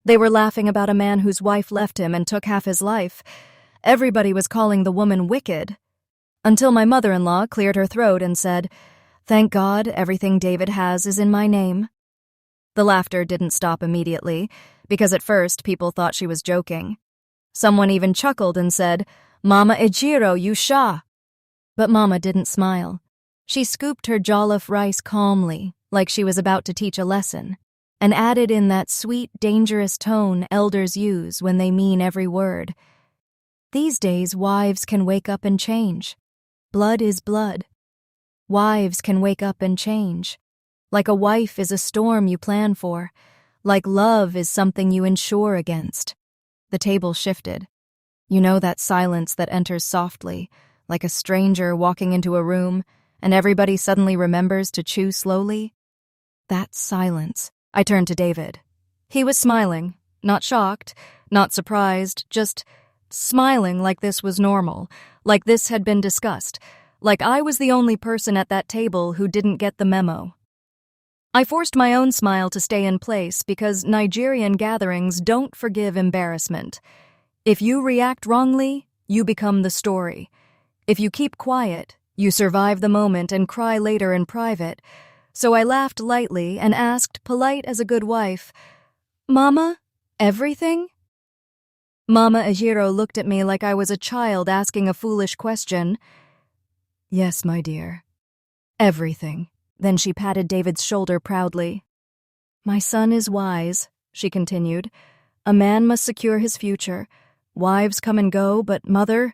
They were laughing about a man whose wife left him and took half his life. Everybody was calling the woman wicked. Until my mother-in-law cleared her throat and said, "Thank God, everything David has is in my name." The laughter didn't stop immediately, because at first people thought she was joking. Someone even chuckled and said, "Mama Ejiro, you sha." But Mama didn't smile. She scooped her jollof rice calmly, like she was about to teach a lesson, and added in that sweet, dangerous tone elders use when they mean every word. These days, wives can wake up and change. Blood is blood. Wives can wake up and change. Like a wife is a storm you plan for. Like love is something you insure against. The table shifted. You know that silence that enters softly, like a stranger walking into a room, and everybody suddenly remembers to chew slowly? That silence. I turned to David. He was smiling, not shocked, not surprised, just smiling like this was normal, like this had been discussed, like I was the only person at that table who didn't get the memo. I forced my own smile to stay in place because Nigerian gatherings don't forgive embarrassment. If you react wrongly, you become the story. If you keep quiet, you survive the moment and cry later in private. So I laughed lightly and asked, polite as a good wife, "Mama, everything?" Mama Ejiro looked at me like I was a child asking a foolish question. "Yes, my dear. Everything." Then she patted David's shoulder proudly. "My son is wise," she continued. "A man must secure his future. Wives come and go, but mother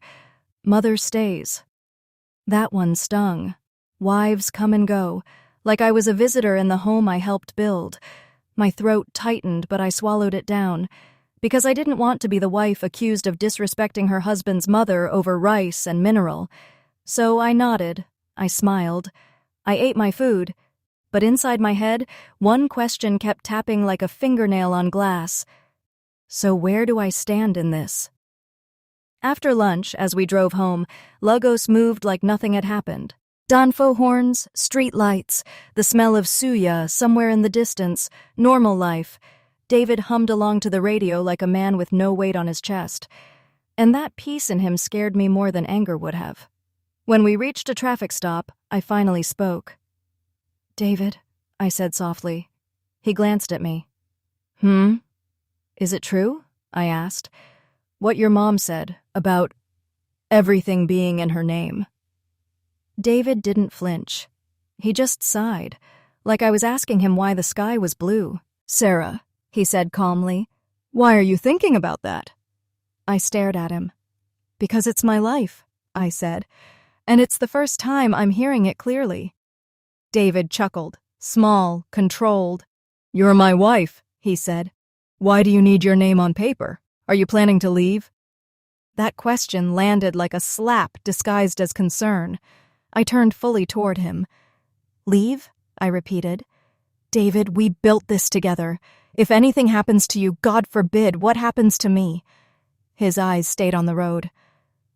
stays." That one stung. Wives come and go, like I was a visitor in the home I helped build. My throat tightened, but I swallowed it down, because I didn't want to be the wife accused of disrespecting her husband's mother over rice and mineral. So I nodded, I smiled, I ate my food, but inside my head, one question kept tapping like a fingernail on glass. So where do I stand in this? After lunch, as we drove home, Lagos moved like nothing had happened. Danfo horns, street lights, the smell of suya somewhere in the distance, normal life. David hummed along to the radio like a man with no weight on his chest. And that peace in him scared me more than anger would have. When we reached a traffic stop, I finally spoke. "David," I said softly. He glanced at me. Is it true?" I asked. "What your mom said about everything being in her name." David didn't flinch. He just sighed, like I was asking him why the sky was blue. "Sarah," he said calmly, "why are you thinking about that?" I stared at him. "Because it's my life," I said, "and it's the first time I'm hearing it clearly." David chuckled, small, controlled. "You're my wife," he said. "Why do you need your name on paper? Are you planning to leave?" That question landed like a slap disguised as concern. I turned fully toward him. "Leave?" I repeated. "David, we built this together. If anything happens to you, God forbid, what happens to me?" His eyes stayed on the road.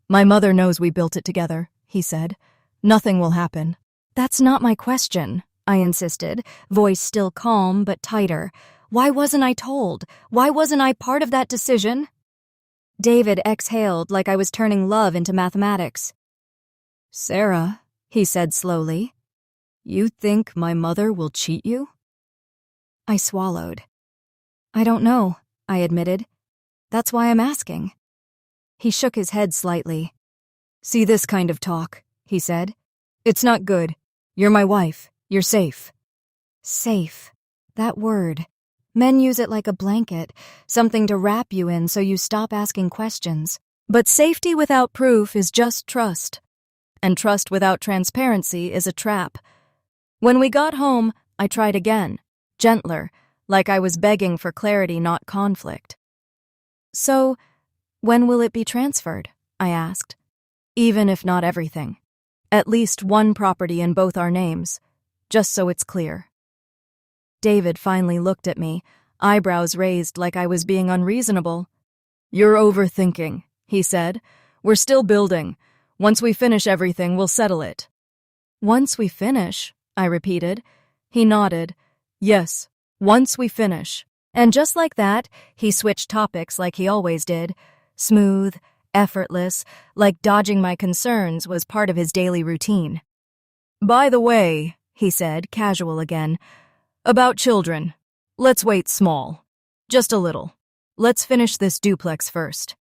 "My mother knows we built it together," he said. "Nothing will happen." "That's not my question," I insisted, voice still calm but tighter. "Why wasn't I told? Why wasn't I part of that decision?" David exhaled like I was turning love into mathematics. "Sarah," he said slowly, "you think my mother will cheat you?" I swallowed. "I don't know," I admitted. "That's why I'm asking." He shook his head slightly. "See this kind of talk," he said. "It's not good. You're my wife. You're safe." Safe. That word. Men use it like a blanket, something to wrap you in so you stop asking questions. But safety without proof is just trust. And trust without transparency is a trap. When we got home, I tried again, gentler, like I was begging for clarity, not conflict. "So, when will it be transferred?" I asked. "Even if not everything. At least one property in both our names, just so it's clear." David finally looked at me, eyebrows raised like I was being unreasonable. "You're overthinking," he said. "We're still building. Once we finish everything, we'll settle it." "Once we finish?" I repeated. He nodded. "Yes, once we finish. And just like that, he switched topics like he always did. Smooth, effortless, like dodging my concerns was part of his daily routine. "By the way," he said, casual again, "about children. Let's wait small. Just a little. Let's finish this duplex first.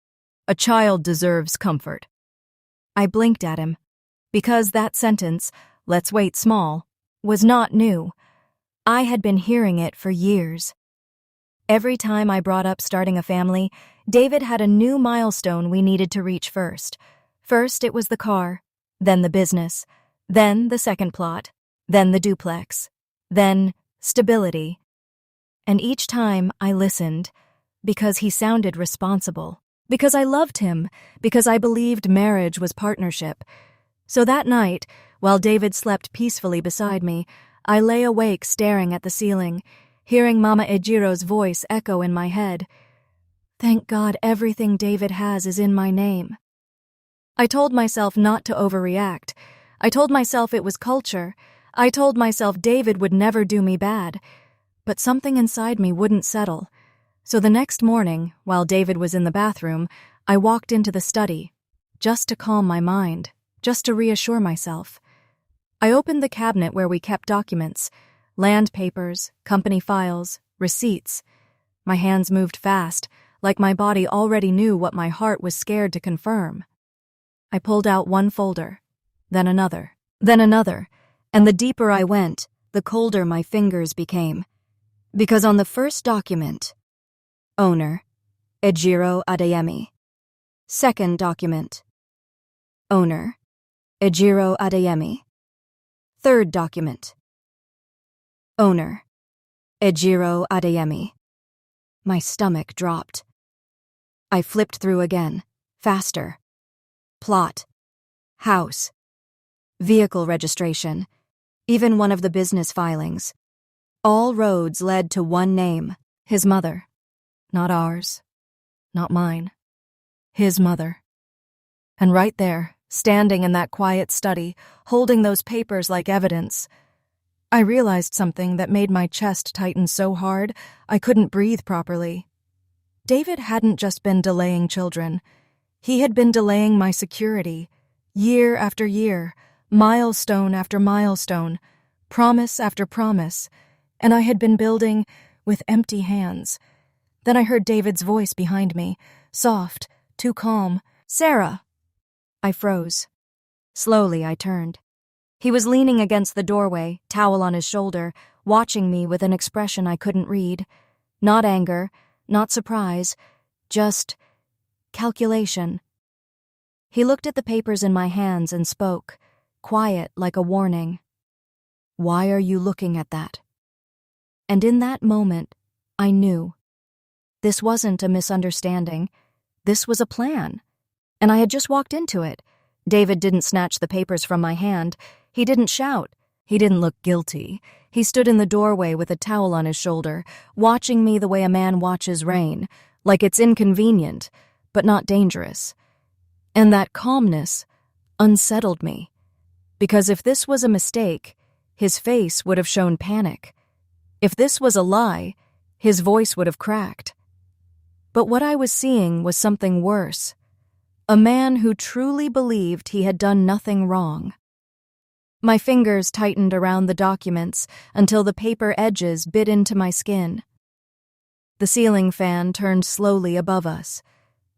A child deserves comfort." I blinked at him, because that sentence, "let's wait small," was not new. I had been hearing it for years. Every time I brought up starting a family, David had a new milestone we needed to reach first. First, it was the car, then the business, then the second plot, then the duplex, then stability. And each time I listened, because he sounded responsible, because I loved him, because I believed marriage was partnership. So that night, while David slept peacefully beside me, I lay awake staring at the ceiling, hearing Mama Ejiro's voice echo in my head. "Thank God everything David has is in my name." I told myself not to overreact. I told myself it was culture. I told myself David would never do me bad. But something inside me wouldn't settle. So the next morning, while David was in the bathroom, I walked into the study, just to calm my mind, just to reassure myself. I opened the cabinet where we kept documents, land papers, company files, receipts. My hands moved fast, like my body already knew what my heart was scared to confirm. I pulled out one folder, then another, and the deeper I went, the colder my fingers became. Because on the first document, owner, Ejiro Adeyemi. Second document, owner, Ejiro Adeyemi. Third document, owner, Ejiro Adeyemi. My stomach dropped. I flipped through again, faster. Plot, house, vehicle registration, even one of the business filings. All roads led to one name, his mother. Not ours, not mine. His mother. And right there, standing in that quiet study, holding those papers like evidence, I realized something that made my chest tighten so hard I couldn't breathe properly. David hadn't just been delaying children. He had been delaying my security, year after year, milestone after milestone, promise after promise, and I had been building with empty hands. Then I heard David's voice behind me, soft, too calm. "Sarah!" I froze. Slowly I turned. He was leaning against the doorway, towel on his shoulder, watching me with an expression I couldn't read. Not anger, not surprise, just calculation. He looked at the papers in my hands and spoke, quiet like a warning. "Why are you looking at that?" And in that moment, I knew. This wasn't a misunderstanding. This was a plan. And I had just walked into it. David didn't snatch the papers from my hand. He didn't shout. He didn't look guilty. He stood in the doorway with a towel on his shoulder, watching me the way a man watches rain, like it's inconvenient, but not dangerous. And that calmness unsettled me. Because if this was a mistake, his face would have shown panic. If this was a lie, his voice would have cracked. But what I was seeing was something worse. A man who truly believed he had done nothing wrong. My fingers tightened around the documents until the paper edges bit into my skin. The ceiling fan turned slowly above us.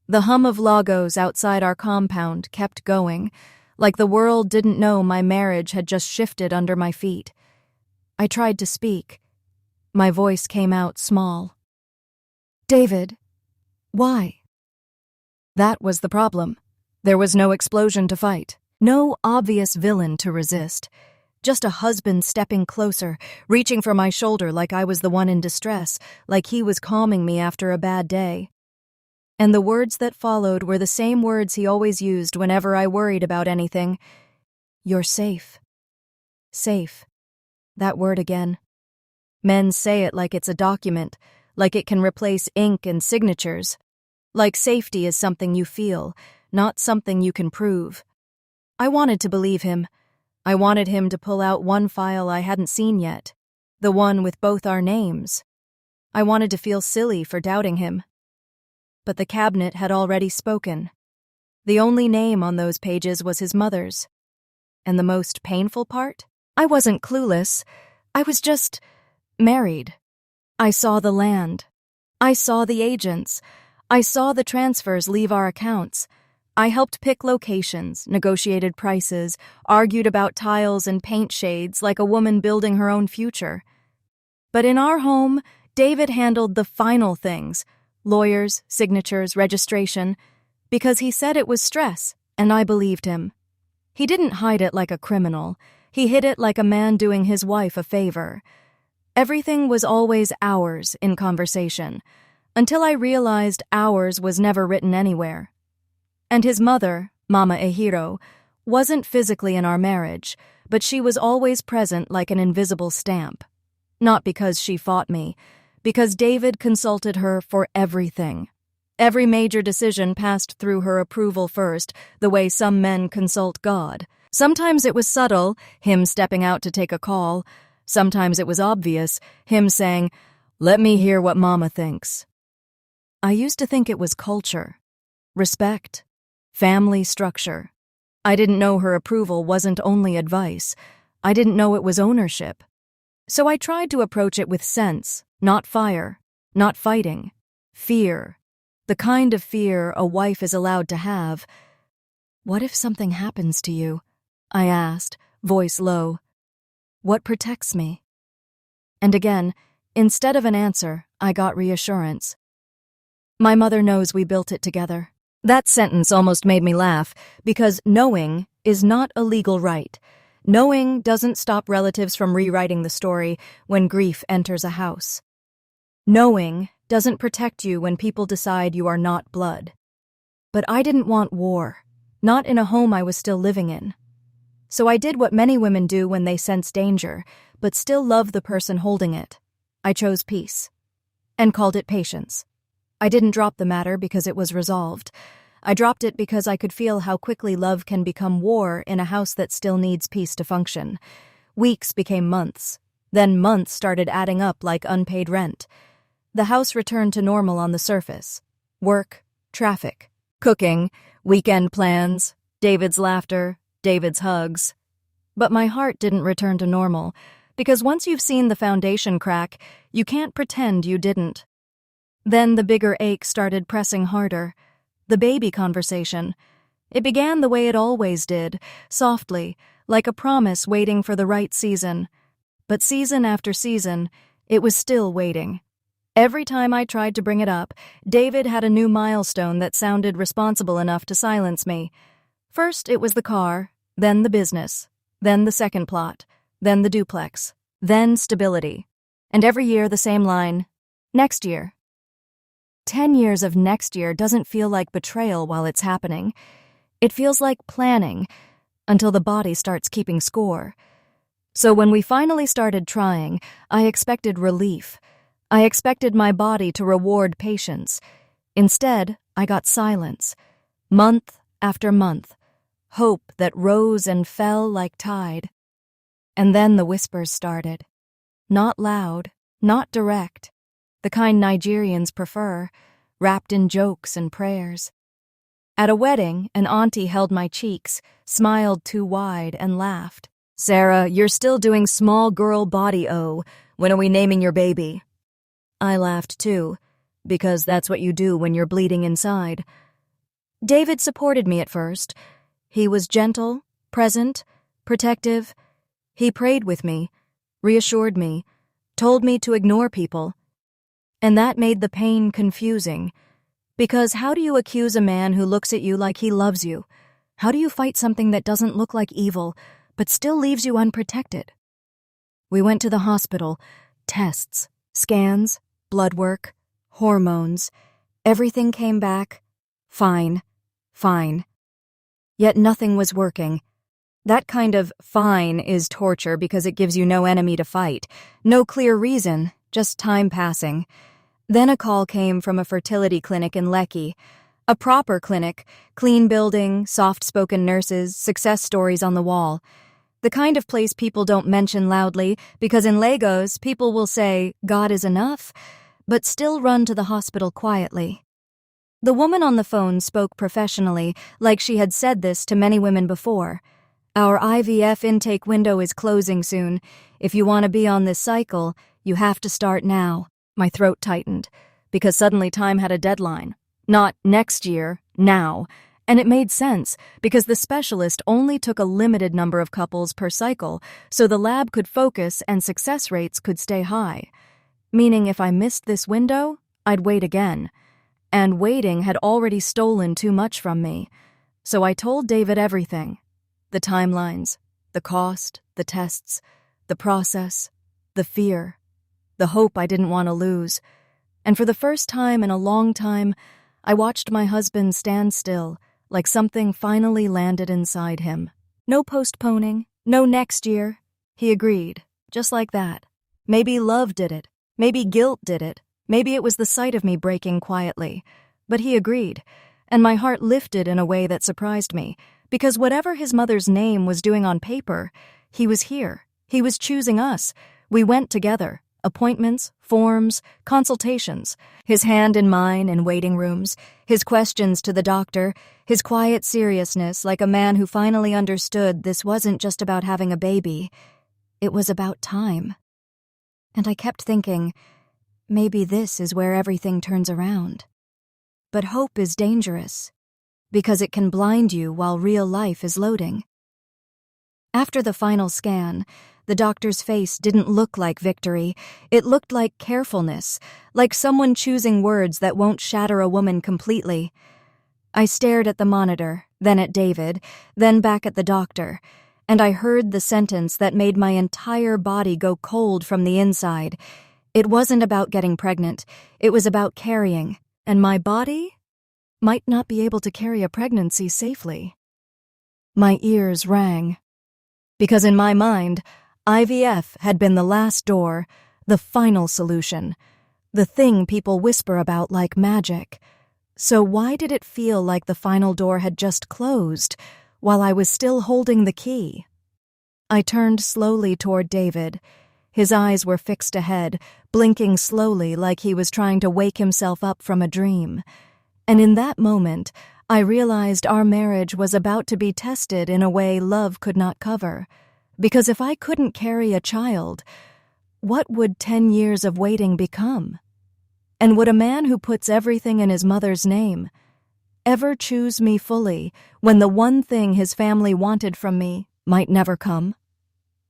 The hum of logos outside our compound kept going, like the world didn't know my marriage had just shifted under my feet. I tried to speak. My voice came out small. "David, why?" That was the problem. There was no explosion to fight, no obvious villain to resist. Just a husband stepping closer, reaching for my shoulder like I was the one in distress, like he was calming me after a bad day. And the words that followed were the same words he always used whenever I worried about anything. "You're safe." Safe. That word again. Men say it like it's a document, like it can replace ink and signatures. Like safety is something you feel, not something you can prove. I wanted to believe him. I wanted him to pull out one file I hadn't seen yet, the one with both our names. I wanted to feel silly for doubting him. But the cabinet had already spoken. The only name on those pages was his mother's. And the most painful part? I wasn't clueless. I was just married. I saw the land. I saw the agents. I saw the transfers leave our accounts. I helped pick locations, negotiated prices, argued about tiles and paint shades like a woman building her own future. But in our home, David handled the final things: lawyers, signatures, registration, because he said it was stress, and I believed him. He didn't hide it like a criminal. He hid it like a man doing his wife a favor. Everything was always ours in conversation, until I realized ours was never written anywhere. And his mother, Mama Ehiro, wasn't physically in our marriage, but she was always present like an invisible stamp. Not because she fought me, because David consulted her for everything. Every major decision passed through her approval first, the way some men consult God. Sometimes it was subtle, him stepping out to take a call. Sometimes it was obvious, him saying, "Let me hear what Mama thinks." I used to think it was culture, respect, family structure. I didn't know her approval wasn't only advice. I didn't know it was ownership. So I tried to approach it with sense, not fire, not fighting, fear. The kind of fear a wife is allowed to have. "What if something happens to you?" I asked, voice low. "What protects me?" And again, instead of an answer, I got reassurance. "My mother knows we built it together." That sentence almost made me laugh, because knowing is not a legal right. Knowing doesn't stop relatives from rewriting the story when grief enters a house. Knowing doesn't protect you when people decide you are not blood. But I didn't want war, not in a home I was still living in. So I did what many women do when they sense danger, but still love the person holding it. I chose peace, and called it patience. I didn't drop the matter because it was resolved. I dropped it because I could feel how quickly love can become war in a house that still needs peace to function. Weeks became months. Then months started adding up like unpaid rent. The house returned to normal on the surface. Work, traffic, cooking, weekend plans, David's laughter, David's hugs. But my heart didn't return to normal, because once you've seen the foundation crack, you can't pretend you didn't. Then the bigger ache started pressing harder. The baby conversation. It began the way it always did, softly, like a promise waiting for the right season. But season after season, it was still waiting. Every time I tried to bring it up, David had a new milestone that sounded responsible enough to silence me. First it was the car, then the business, then the second plot, then the duplex, then stability. And every year the same line, "Next year." 10 years of next year doesn't feel like betrayal while it's happening. It feels like planning, until the body starts keeping score. So when we finally started trying, I expected relief. I expected my body to reward patience. Instead, I got silence. Month after month. Hope that rose and fell like tide. And then the whispers started. Not loud, not direct. The kind Nigerians prefer, wrapped in jokes and prayers. At a wedding, an auntie held my cheeks, smiled too wide, and laughed. "Sarah, you're still doing small girl body-o. When are we naming your baby?" I laughed too, because that's what you do when you're bleeding inside. David supported me at first. He was gentle, present, protective. He prayed with me, reassured me, told me to ignore people. And that made the pain confusing. Because how do you accuse a man who looks at you like he loves you? How do you fight something that doesn't look like evil, but still leaves you unprotected? We went to the hospital. Tests, scans, blood work, hormones. Everything came back. Fine. Yet nothing was working. That kind of fine is torture because it gives you no enemy to fight. No clear reason, just time passing. Then a call came from a fertility clinic in Lekki. A proper clinic, clean building, soft-spoken nurses, success stories on the wall. The kind of place people don't mention loudly, because in Lagos, people will say, "God is enough." but still run to the hospital quietly. The woman on the phone spoke professionally, like she had said this to many women before. Our IVF intake window is closing soon. If you want to be on this cycle, you have to start now. My throat tightened, because suddenly time had a deadline. Not next year, now. And it made sense, because the specialist only took a limited number of couples per cycle, so the lab could focus and success rates could stay high. Meaning if I missed this window, I'd wait again. And waiting had already stolen too much from me. So I told David everything. The timelines, the cost, the tests, the process, the fear, the hope I didn't want to lose. And for the first time in a long time, I watched my husband stand still, like something finally landed inside him. No postponing, no next year. He agreed, just like that. Maybe love did it. Maybe guilt did it. Maybe it was the sight of me breaking quietly. But he agreed, and my heart lifted in a way that surprised me, because whatever his mother's name was doing on paper, he was here. He was choosing us. We went together. Appointments, forms, consultations. His hand in mine in waiting rooms. His questions to the doctor. His quiet seriousness, like a man who finally understood this wasn't just about having a baby. It was about time. And I kept thinking, maybe this is where everything turns around. But hope is dangerous, because it can blind you while real life is loading. After the final scan, the doctor's face didn't look like victory. It looked like carefulness, like someone choosing words that won't shatter a woman completely. I stared at the monitor, then at David, then back at the doctor, and I heard the sentence that made my entire body go cold from the inside. It wasn't about getting pregnant. It was about carrying, and my body might not be able to carry a pregnancy safely. My ears rang, because in my mind, IVF had been the last door, the final solution, the thing people whisper about like magic. So why did it feel like the final door had just closed, while I was still holding the key? I turned slowly toward David. His eyes were fixed ahead, blinking slowly like he was trying to wake himself up from a dream. And in that moment, I realized our marriage was about to be tested in a way love could not cover. Because if I couldn't carry a child, what would 10 years of waiting become? And would a man who puts everything in his mother's name ever choose me fully when the one thing his family wanted from me might never come?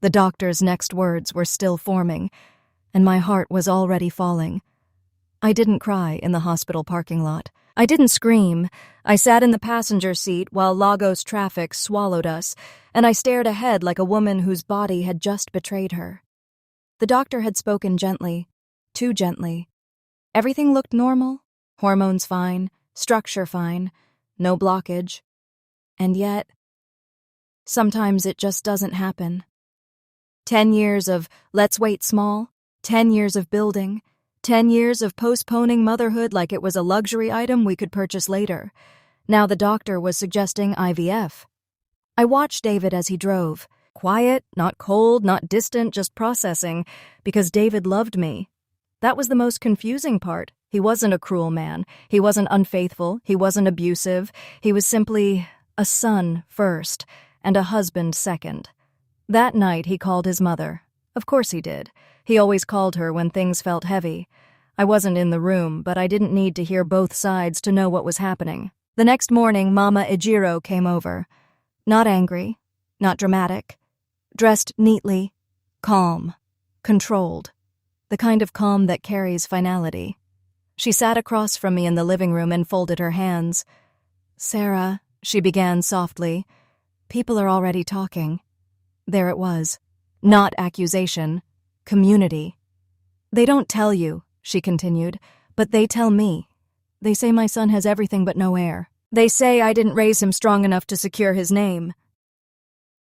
The doctor's next words were still forming, and my heart was already falling. I didn't cry in the hospital parking lot. I didn't scream. I sat in the passenger seat while Lagos traffic swallowed us, and I stared ahead like a woman whose body had just betrayed her. The doctor had spoken gently, too gently. Everything looked normal, hormones fine, structure fine, no blockage. And yet, sometimes it just doesn't happen. 10 years of let's wait small, 10 years of building, 10 years of postponing motherhood like it was a luxury item we could purchase later. Now the doctor was suggesting IVF. I watched David as he drove. Quiet, not cold, not distant, just processing, because David loved me. That was the most confusing part. He wasn't a cruel man. He wasn't unfaithful. He wasn't abusive. He was simply a son first and a husband second. That night he called his mother. Of course he did. He always called her when things felt heavy. I wasn't in the room, but I didn't need to hear both sides to know what was happening. The next morning, Mama Ejiro came over. Not angry, not dramatic. Dressed neatly, calm, controlled. The kind of calm that carries finality. She sat across from me in the living room and folded her hands. "Sarah," she began softly, "people are already talking." There it was. Not accusation. Community. "They don't tell you," she continued, "but they tell me. They say my son has everything but no heir. They say I didn't raise him strong enough to secure his name."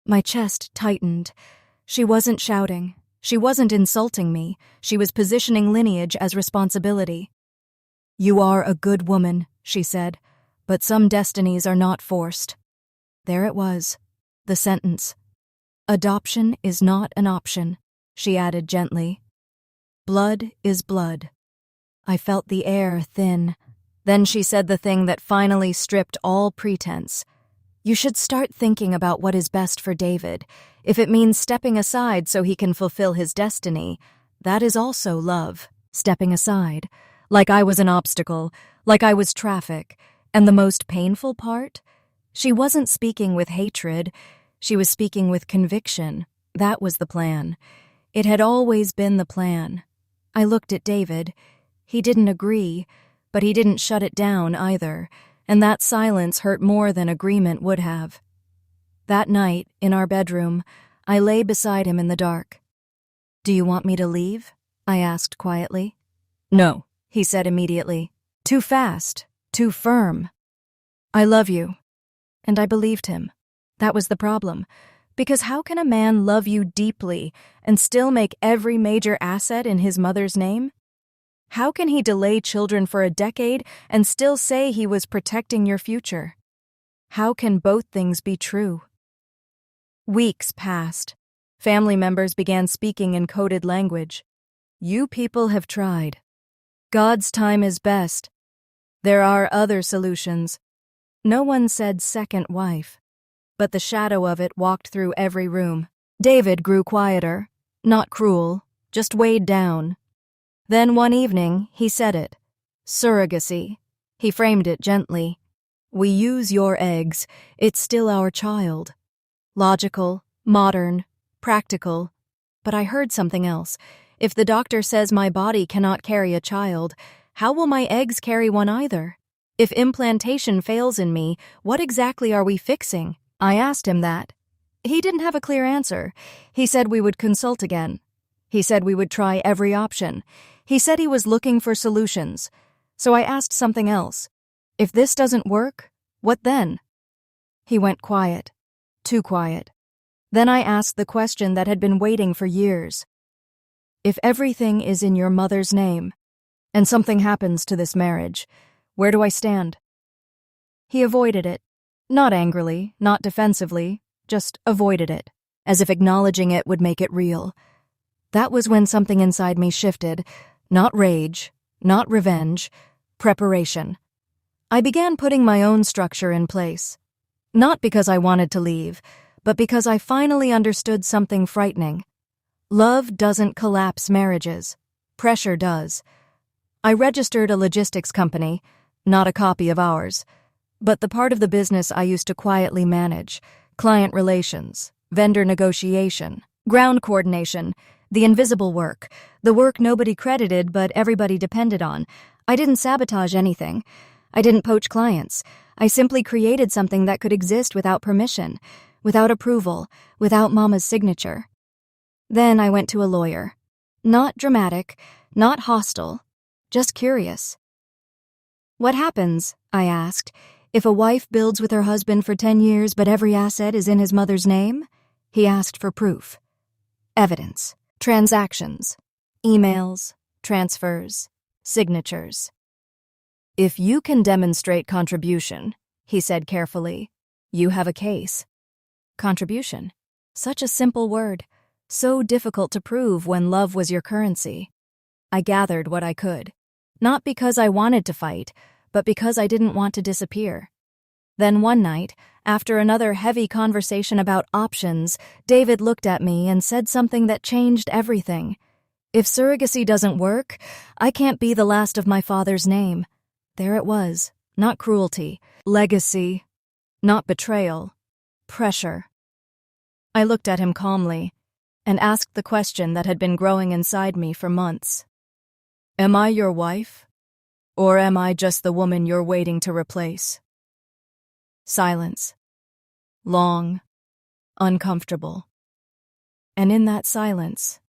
My chest tightened. She wasn't shouting. She wasn't insulting me. She was positioning lineage as responsibility. "You are a good woman," she said, "but some destinies are not forced." There it was, the sentence. "Adoption is not an option," she added gently. "Blood is blood. I felt the air thin. Then she said the thing that finally stripped all pretense. You should start thinking about what is best for David. If it means stepping aside so he can fulfill his destiny, that is also love. Stepping aside. Like I was an obstacle, like I was traffic. And the most painful part? She wasn't speaking with hatred. She was speaking with conviction. That was the plan. It had always been the plan. I looked at David. He didn't agree, but he didn't shut it down either, and that silence hurt more than agreement would have. That night, in our bedroom, I lay beside him in the dark. "Do you want me to leave?" I asked quietly. "No," he said immediately. Too fast, too firm. "I love you." And I believed him. That was the problem. Because how can a man love you deeply and still make every major asset in his mother's name? How can he delay children for a decade and still say he was protecting your future? How can both things be true? Weeks passed. Family members began speaking in coded language. "You people have tried. God's time is best. There are other solutions." No one said second wife, but the shadow of it walked through every room. David grew quieter, not cruel, just weighed down. Then one evening, he said it. Surrogacy. He framed it gently. "We use your eggs. It's still our child." Logical, modern, practical. But I heard something else. If the doctor says my body cannot carry a child, how will my eggs carry one either? If implantation fails in me, what exactly are we fixing? I asked him that. He didn't have a clear answer. He said we would consult again. He said we would try every option. He said he was looking for solutions. So I asked something else. If this doesn't work, what then? He went quiet. Too quiet. Then I asked the question that had been waiting for years. If everything is in your mother's name, and something happens to this marriage, where do I stand? He avoided it. Not angrily, not defensively, just avoided it, as if acknowledging it would make it real. That was when something inside me shifted. Not rage, not revenge, preparation. I began putting my own structure in place. Not because I wanted to leave, but because I finally understood something frightening. Love doesn't collapse marriages. Pressure does. I registered a logistics company, not a copy of ours, but the part of the business I used to quietly manage: client relations, vendor negotiation, ground coordination, the invisible work, the work nobody credited but everybody depended on. I didn't sabotage anything. I didn't poach clients. I simply created something that could exist without permission, without approval, without Mama's signature. Then I went to a lawyer. Not dramatic, not hostile, just curious. "What happens," I asked, "if a wife builds with her husband for 10 years but every asset is in his mother's name?" He asked for proof. Evidence. Transactions. Emails. Transfers. Signatures. "If you can demonstrate contribution," he said carefully, "you have a case." Contribution. Such a simple word. So difficult to prove when love was your currency. I gathered what I could. Not because I wanted to fight, but because I didn't want to disappear. Then one night, after another heavy conversation about options, David looked at me and said something that changed everything. "If surrogacy doesn't work, I can't be the last of my father's name." There it was. Not cruelty. Legacy. Not betrayal. Pressure. I looked at him calmly and asked the question that had been growing inside me for months. "Am I your wife? Or am I just the woman you're waiting to replace?" Silence. Long. Uncomfortable. And in that silence,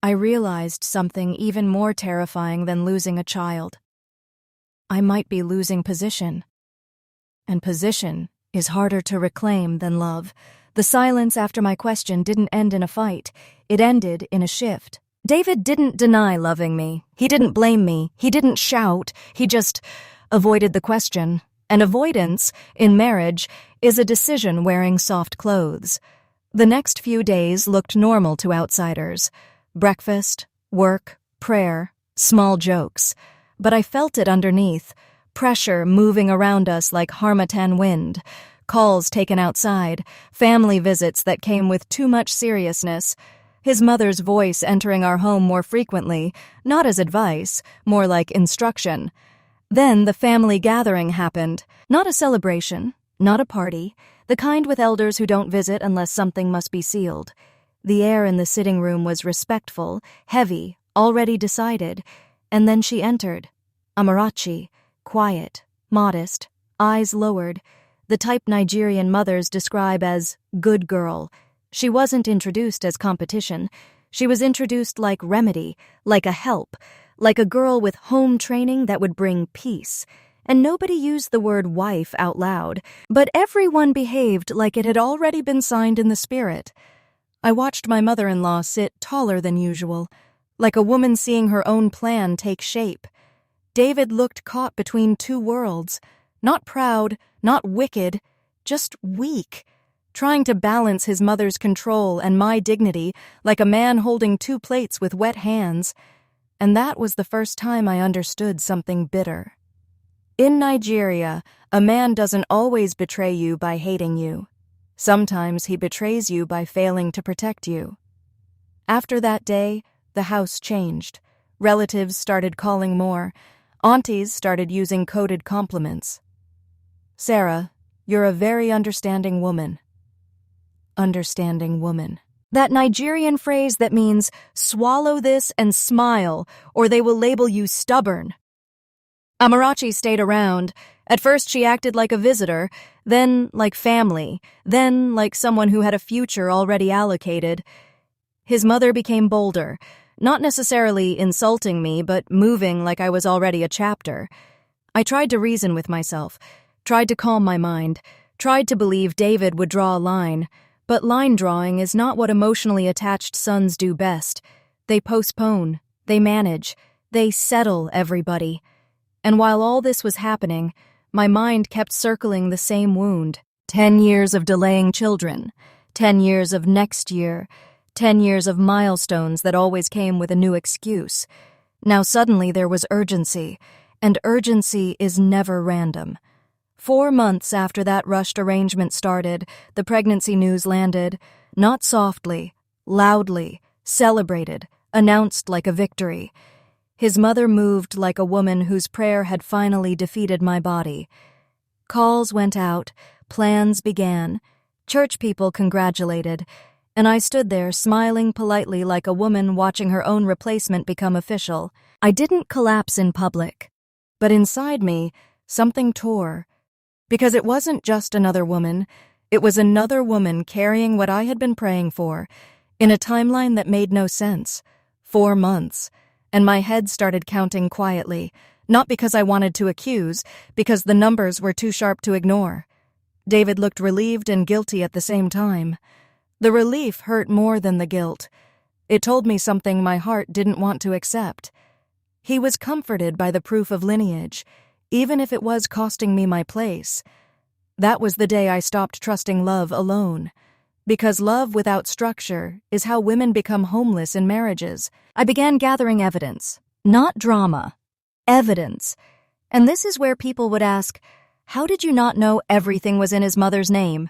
I realized something even more terrifying than losing a child. I might be losing position. And position is harder to reclaim than love. The silence after my question didn't end in a fight. It ended in a shift. David didn't deny loving me. He didn't blame me. He didn't shout. He just avoided the question. And avoidance, in marriage, is a decision wearing soft clothes. The next few days looked normal to outsiders. Breakfast, work, prayer, Small jokes. But I felt it underneath. Pressure moving around us like harmattan wind. Calls taken outside. Family visits that came with too much seriousness. His mother's voice entering our home more frequently, not as advice, more like instruction. Then the family gathering happened. Not a celebration, not a party, the kind with elders who don't visit unless something must be sealed. The air in the sitting room was respectful, heavy, already decided, and then she entered. Amarachi, quiet, modest, eyes lowered, the type Nigerian mothers describe as good girl. She wasn't introduced as competition. She was introduced like remedy, like a help, like a girl with home training that would bring peace. And nobody used the word wife out loud, but everyone behaved like it had already been signed in the spirit. I watched my mother-in-law sit taller than usual, like a woman seeing her own plan take shape. David looked caught between two worlds, not proud, not wicked, just weak, trying to balance his mother's control and my dignity like a man holding two plates with wet hands. And that was the first time I understood something bitter. In Nigeria, a man doesn't always betray you by hating you. Sometimes he betrays you by failing to protect you. After that day, the house changed. Relatives started calling more. Aunties started using coded compliments. Sarah, you're a very understanding woman. Understanding woman. That Nigerian phrase that means, swallow this and smile, or they will label you stubborn. Amarachi stayed around. At first she acted like a visitor, then like family, then like someone who had a future already allocated. His mother became bolder, not necessarily insulting me, but moving like I was already a chapter. I tried to reason with myself, tried to calm my mind, tried to believe David would draw a line, but line drawing is not what emotionally attached sons do best. They postpone, they manage, they settle everybody. And while all this was happening, my mind kept circling the same wound. 10 years of delaying children, 10 years of next year, 10 years of milestones that always came with a new excuse. Now suddenly there was urgency, and urgency is never random. 4 months after that rushed arrangement started, the pregnancy news landed, not softly, loudly, celebrated, announced like a victory. His mother moved like a woman whose prayer had finally defeated my body. Calls went out, plans began, church people congratulated, and I stood there smiling politely like a woman watching her own replacement become official. I didn't collapse in public, but inside me, something tore. Because it wasn't just another woman, it was another woman carrying what I had been praying for, in a timeline that made no sense. 4 months. And my head started counting quietly, not because I wanted to accuse, because the numbers were too sharp to ignore. David looked relieved and guilty at the same time. The relief hurt more than the guilt. It told me something my heart didn't want to accept. He was comforted by the proof of lineage, even if it was costing me my place. That was the day I stopped trusting love alone. Because love without structure is how women become homeless in marriages. I began gathering evidence, not drama, evidence. And this is where people would ask, how did you not know everything was in his mother's name?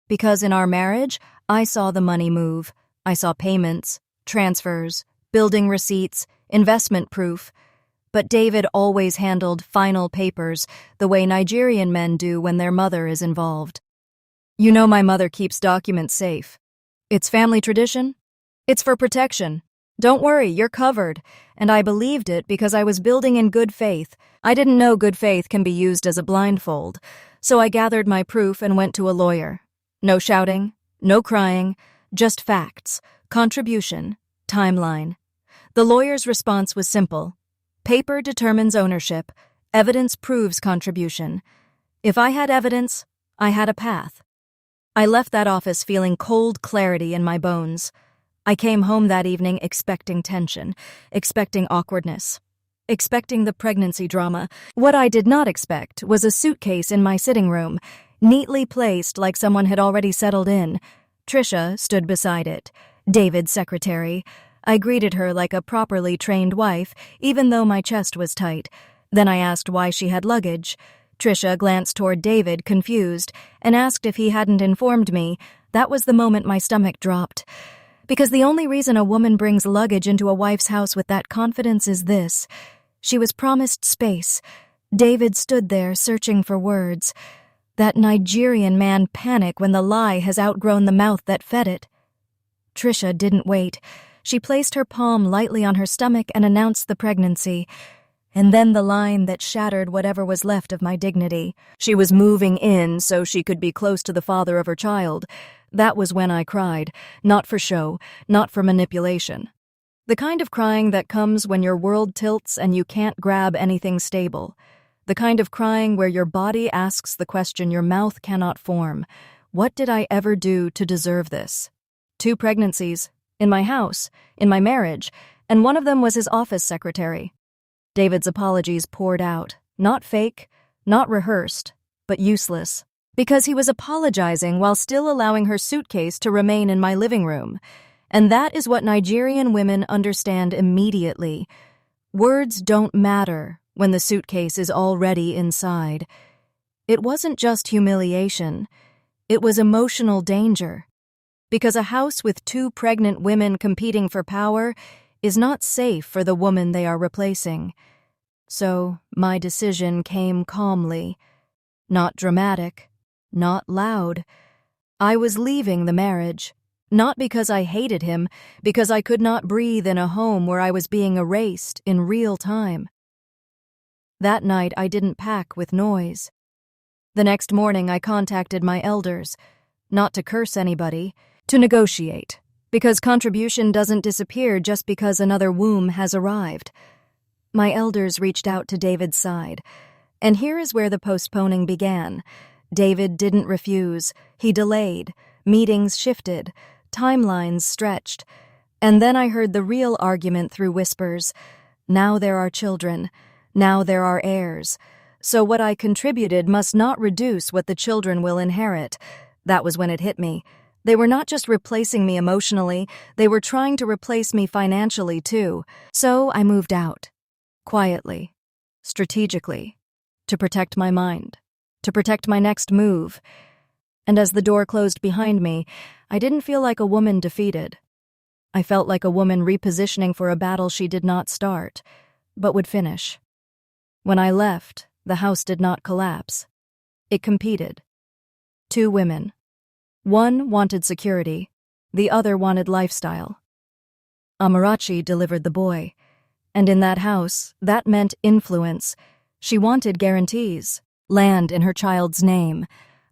Because in our marriage, I saw the money move. I saw payments, transfers, building receipts, investment proof. But David always handled final papers the way Nigerian men do when their mother is involved. You know my mother keeps documents safe. It's family tradition. It's for protection. Don't worry, you're covered. And I believed it because I was building in good faith. I didn't know good faith can be used as a blindfold. So I gathered my proof and went to a lawyer. No shouting, no crying, just facts, contribution, timeline. The lawyer's response was simple. Paper determines ownership. Evidence proves contribution. If I had evidence, I had a path. I left that office feeling cold clarity in my bones. I came home that evening expecting tension, expecting awkwardness, expecting the pregnancy drama. What I did not expect was a suitcase in my sitting room, neatly placed like someone had already settled in. Trisha stood beside it, David's secretary, I greeted her like a properly trained wife, even though my chest was tight. Then I asked why she had luggage. Trisha glanced toward David, confused, and asked if he hadn't informed me. That was the moment my stomach dropped. Because the only reason a woman brings luggage into a wife's house with that confidence is this: she was promised space. David stood there, searching for words. That Nigerian man panic when the lie has outgrown the mouth that fed it. Trisha didn't wait. She placed her palm lightly on her stomach and announced the pregnancy. And then the line that shattered whatever was left of my dignity. She was moving in so she could be close to the father of her child. That was when I cried. Not for show, not for manipulation. The kind of crying that comes when your world tilts and you can't grab anything stable. The kind of crying where your body asks the question your mouth cannot form. What did I ever do to deserve this? 2 pregnancies, in my house, in my marriage, and one of them was his office secretary. David's apologies poured out, not fake, not rehearsed, but useless, because he was apologizing while still allowing her suitcase to remain in my living room. And that is what Nigerian women understand immediately. Words don't matter when the suitcase is already inside. It wasn't just humiliation. It was emotional danger. Because a house with 2 pregnant women competing for power is not safe for the woman they are replacing. So my decision came calmly. Not dramatic, not loud. I was leaving the marriage. Not because I hated him, because I could not breathe in a home where I was being erased in real time. That night I didn't pack with noise. The next morning I contacted my elders, not to curse anybody, to negotiate, because contribution doesn't disappear just because another womb has arrived. My elders reached out to David's side, and here is where the postponing began. David didn't refuse, he delayed, meetings shifted, timelines stretched, and then I heard the real argument through whispers. Now there are children. Now there are heirs. So what I contributed must not reduce what the children will inherit. That was when it hit me. They were not just replacing me emotionally, they were trying to replace me financially too. So I moved out. Quietly. Strategically. To protect my mind. To protect my next move. And as the door closed behind me, I didn't feel like a woman defeated. I felt like a woman repositioning for a battle she did not start, but would finish. When I left, the house did not collapse. It competed. 2 women. One wanted security, the other wanted lifestyle. Amarachi delivered the boy, and in that house, that meant influence. She wanted guarantees, land in her child's name,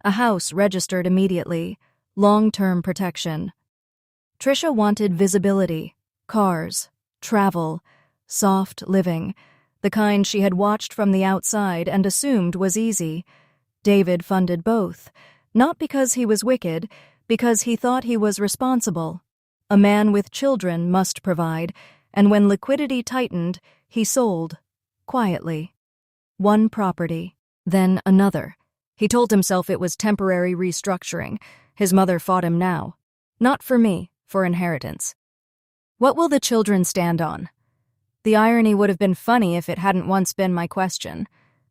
a house registered immediately, long-term protection. Trisha wanted visibility, cars, travel, soft living, the kind she had watched from the outside and assumed was easy. David funded both, not because he was wicked, because he thought he was responsible. A man with children must provide, and when liquidity tightened, he sold, quietly. 1 property, then another. He told himself it was temporary restructuring. His mother fought him now. Not for me, for inheritance. What will the children stand on? The irony would have been funny if it hadn't once been my question.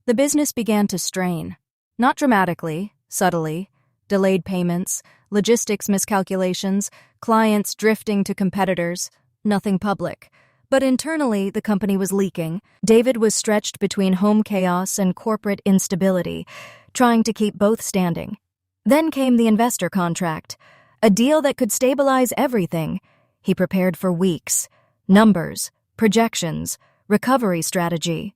The business began to strain. Not dramatically, subtly. Delayed payments, logistics miscalculations, clients drifting to competitors. Nothing public. But internally, the company was leaking. David was stretched between home chaos and corporate instability, trying to keep both standing. Then came the investor contract, a deal that could stabilize everything. He prepared for weeks. Numbers, projections, recovery strategy.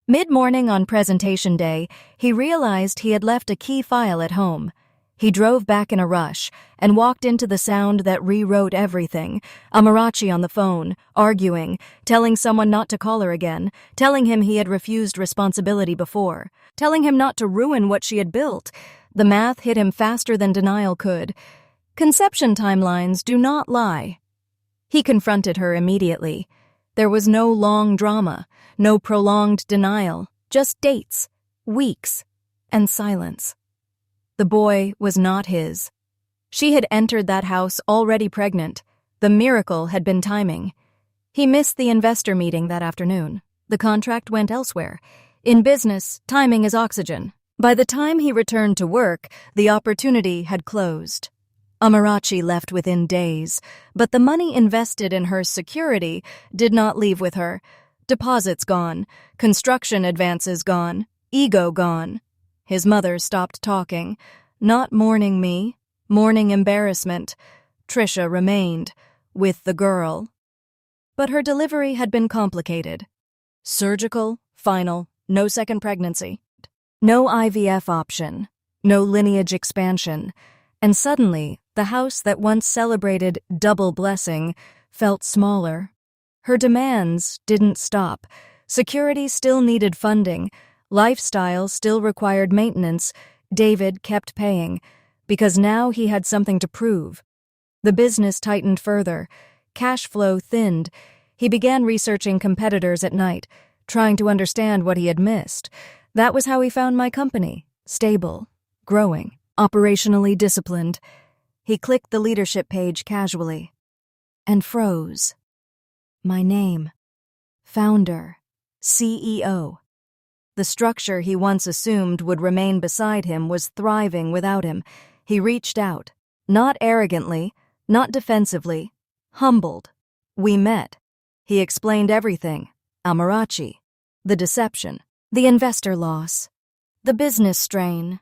Mid-morning on presentation day, he realized he had left a key file at home. He drove back in a rush and walked into the sound that rewrote everything. Amarachi on the phone, arguing, telling someone not to call her again, telling him he had refused responsibility before, telling him not to ruin what she had built. The math hit him faster than denial could. Conception timelines do not lie. He confronted her immediately. There was no long drama, no prolonged denial, just dates, weeks, and silence. The boy was not his. She had entered that house already pregnant, The miracle had been timing. He missed the investor meeting that afternoon. The contract went elsewhere. In business, timing is oxygen. By the time he returned to work, the opportunity had closed. Amarachi left within days, but the money invested in her security did not leave with her. Deposits gone, construction advances gone, ego gone. His mother stopped talking, not mourning me, mourning embarrassment. Trisha remained, with the girl. But her delivery had been complicated. Surgical, final, no second pregnancy. No IVF option, no lineage expansion. And suddenly, the house that once celebrated double blessing felt smaller. Her demands didn't stop. Security still needed funding. Lifestyle still required maintenance. David kept paying, because now he had something to prove. The business tightened further. Cash flow thinned. He began researching competitors at night, trying to understand what he had missed. That was how he found my company. Stable, growing, operationally disciplined. He clicked the leadership page casually and froze. My name. Founder. CEO. The structure he once assumed would remain beside him was thriving without him. He reached out, not arrogantly, not defensively, humbled. We met. He explained everything. Amarachi. The deception. The investor loss. The business strain.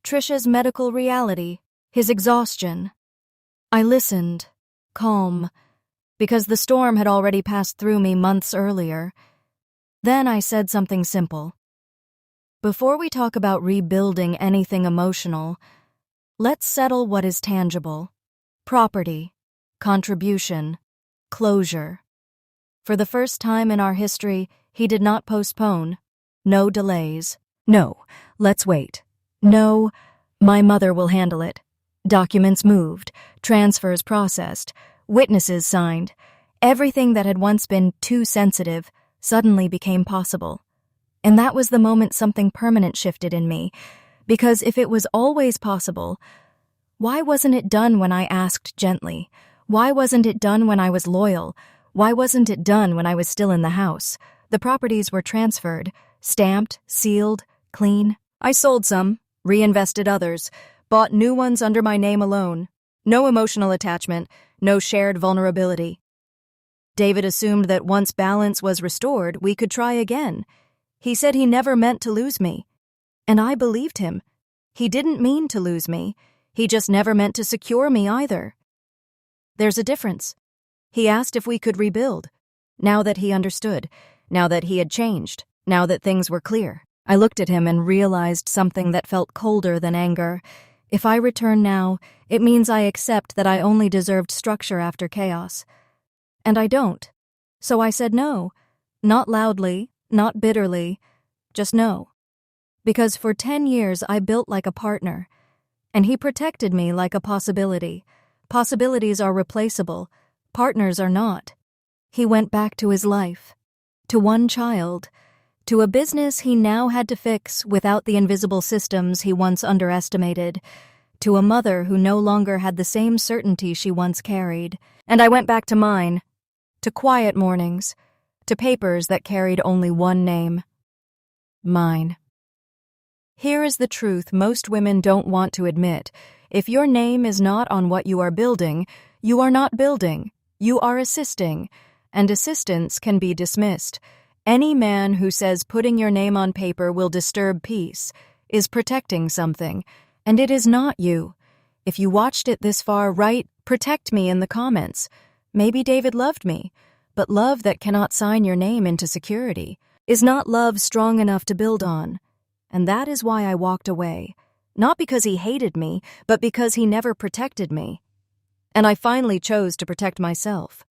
Trisha's medical reality. His exhaustion. I listened, calm, because the storm had already passed through me months earlier. Then I said something simple. Before we talk about rebuilding anything emotional, let's settle what is tangible. Property, contribution, closure. For the first time in our history, he did not postpone. No delays. No, let's wait. No, my mother will handle it. Documents moved, transfers processed, witnesses signed. Everything that had once been too sensitive suddenly became possible. And that was the moment something permanent shifted in me, because if it was always possible, why wasn't it done when I asked gently? Why wasn't it done when I was loyal? Why wasn't it done when I was still in the house? The properties were transferred, stamped, sealed, clean. I sold some, reinvested others, bought new ones under my name alone. No emotional attachment, no shared vulnerability. David assumed that once balance was restored, we could try again. He said he never meant to lose me. And I believed him. He didn't mean to lose me. He just never meant to secure me either. There's a difference. He asked if we could rebuild. Now that he understood, now that he had changed, now that things were clear, I looked at him and realized something that felt colder than anger. If I return now, it means I accept that I only deserved structure after chaos. And I don't. So I said no. Not loudly, not bitterly, just no. Because for 10 years I built like a partner, and he protected me like a possibility. Possibilities are replaceable, partners are not. He went back to his life, to one child, to a business he now had to fix without the invisible systems he once underestimated, to a mother who no longer had the same certainty she once carried. And I went back to mine, to quiet mornings, to papers that carried only one name. Mine. Here is the truth most women don't want to admit. If your name is not on what you are building, you are not building. You are assisting, and assistance can be dismissed. Any man who says putting your name on paper will disturb peace is protecting something, and it is not you. If you watched it this far, write, "Protect me" in the comments. Maybe David loved me, but love that cannot sign your name into security is not love strong enough to build on. And that is why I walked away. Not because he hated me, but because he never protected me. And I finally chose to protect myself.